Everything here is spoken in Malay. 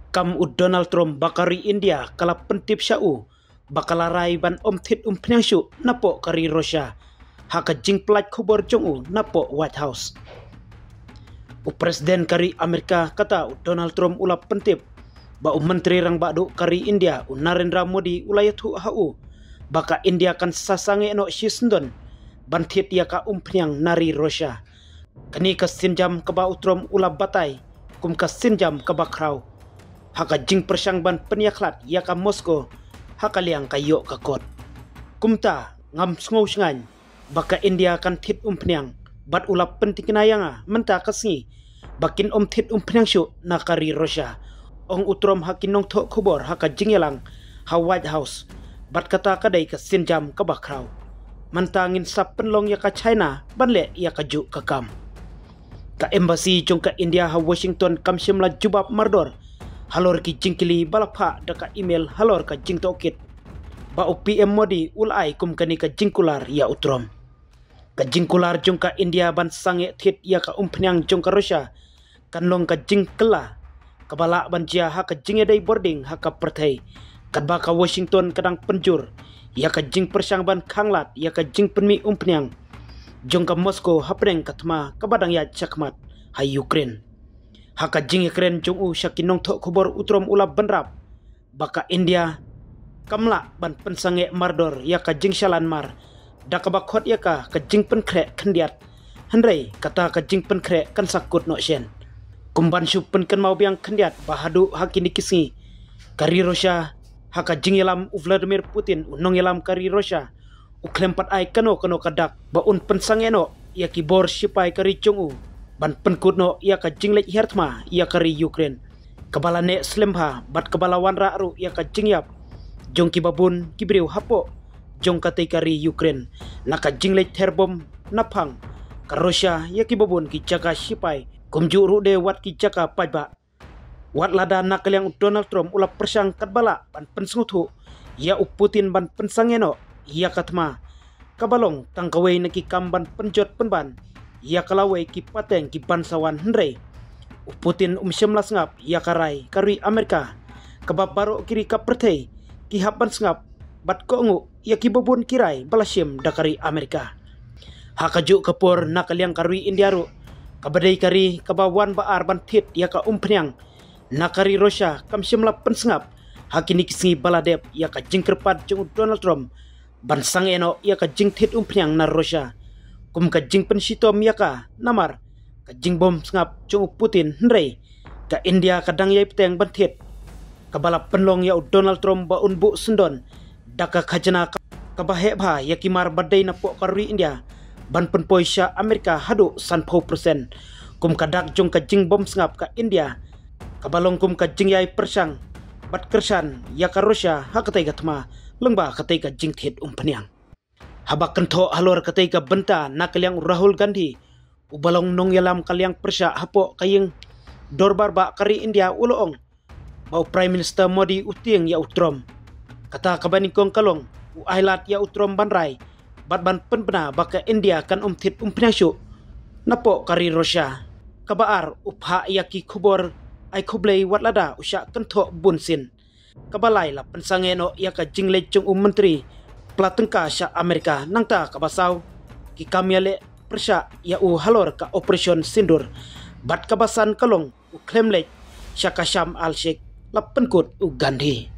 Kam Donald Trump bakari India kala pentip syau bakalarai ban omthit pnyangshu napo kari Russia haka jing plat khobor jongu napo White House. Presiden kari Amerika kata Donald Trump ula pentip ba menteri rang badu kari India Narendra Modi ulayathu hau baka India kan sasange no shisndon banthit ya ka pnyang nari Russia. Kani ka sinjam ka ba Trump ula batai kum ka sinjam ka bakrau haka jing persang ban penyaklat ya ka Moscow haka liang kayo ka kot. Kumta ngam sngau sngan baka India kan thit pnyang bat ula penting nayanga menta kasni bakin thit pnyang syu na kari Russia. Ong utrom hakin nong thok khobor haka jingelang ha White House bat kata kadai ka sinjam ka bakrau mantangin sap penlong ya ka China banle ya ka ju ka kam. Ka embassy jong ka India ha Washington kam shimla jubab mardor halor ki jingkili balapha daka email halor ka jingtokit ba PM Modi ulai kum kani ka jingkular ya utrom. Ka jingkular jong ka India ban sange thit ya ka pnyang jong ka Russia kanlong ka jingkela kabala banjia ha ka jingedai boarding ha ka perthai kadba ka Washington kadang penjur ya ka jing persang ban khanglat ya ka jing penmi pnyang jong ka Moscow hapreng katma kabadang ya chakmat ha Ukraine haka jing Ukraine jong u shakinong thok khobor utrom ula banrap baka India kamla ban pensange mardor ya ka jing shalan mar dakabakhot ya ka jing penkre khendiat handrai kata ka jing penkre kan sakut no shen kumban shu penken mau biang khendiat bahadu hakini kisni kari Russia haka jing yalam Vladimir Putin unong yalam kari Russia uklempat ai kano kadak ba pensange no ya ki bor sipai kari chungu ban penkut no ya ka jinglek hertma ya kari Ukraine kabala ne slemha bat kabala wanra ru ya ka jingyap jong ki babun kibriu hapo jong ka kari Ukraine naka jinglek terbom napang ka Russia ya ki babun ki jaga sipai kumju ru de wat ki jaga paiba wat lada nakal yang Donald Trump ula persang kadbala ban pensnguthu ya Putin ban pensange no ya katma kabalong tangkawai naki kamban penjot penban ya kalawai ki pateng ki bansawan hendrei Putin syemlas ngap ya karai kari Amerika kabab baro kiri ka perthei ki haban ngap bat ko ngu ya ki babun kirai balasim dakari Amerika hakaju kapor nakal yang kari India ru kabadai kari kabawan baar ban thit ya ka pnyang nakari Russia kam syemla pensngap hakini kisngi baladep ya ka jingkerpat jong Donald Trump ban sangeno ya ka jing thit pnyang na Russia kum ka jing pensitom ya ka namar ka jing bom ngap jong Putin hendrei ka India kadang yai peteng ban thit kabala penlong ya Donald Trump ba unbu sendon daka khajana ka bahe bha ya kimar badai na po kari India ban penpoi sya Amerika hadu 100% kum kadak jong ka jing bom ngap ka India kabalong kum ka jing yai persang bat kersan ya ka Russia hakatai gatma lengba katai ka jing thit pnyang habak kentho halor katai ka benta nakaliang Rahul Gandhi ubalong nong yalam kaliang persya hapo kaying dorbar ba kari India uloong mau Prime Minister Modi uting ya utrom kata kabanikong kalong uailat ya utrom banrai bat ban penpena baka India kan thit pnyashu napo kari Russia kabaar upha yaki khobor ai khoblei watlada usya kentho bunsin kabalai la pensange no ya ka jingle chung menteri platengka sya Amerika nangta kabasaw ki kamyale persya ya halor ka operation sindur bat kabasan kalong klemlek sya ka Sham al Sheikh la penkut Gandhi.